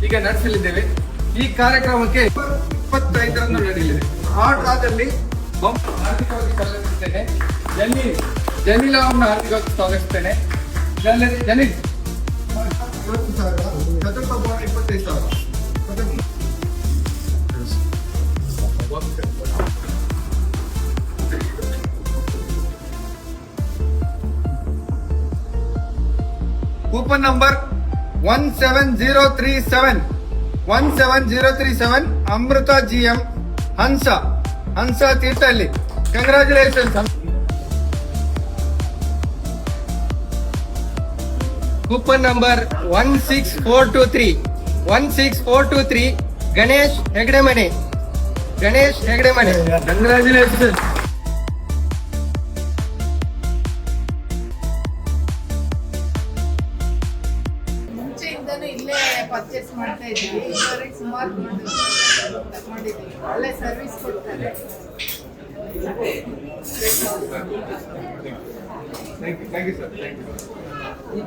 ಈಗ ನಡೆಸಲಿದ್ದೇವೆ. ಈ ಕಾರ್ಯಕ್ರಮಕ್ಕೆ 25ರಂದು ನಡೆಯಲಿದೆ. ಆಟದಲ್ಲಿ ಆರ್ಥಿಕವಾಗಿ ಸ್ವಾಗತಿಸುತ್ತೇನೆ. ಜಮೀಲಾ ಅವರನ್ನು ಆರ್ಥಿಕವಾಗಿ ಸ್ವಾಗತಿಸುತ್ತೇನೆ. ಜಮೀಲ್ 20,000, ಚತುರ್ಥ ಭವನ 25,000. Coupon number 17037 Amrutha GM Hamsa Thirthahalli. Congratulations. Coupon number 16423 Ganesh Hegademane. Congratulations. ಮುಂಚೆಯಿಂದನೂ ಇಲ್ಲೇ ಪರ್ಚೇಸ್ ಮಾಡ್ತಾ ಇದ್ದೀವಿ. ಇದುವರೆಗೆ ಸುಮಾರು ತಗೊಂಡಿದ್ದೀವಿ. ಒಳ್ಳೆ ಸರ್ವಿಸ್ ಕೊಡ್ತಾರೆ. Thank you sir.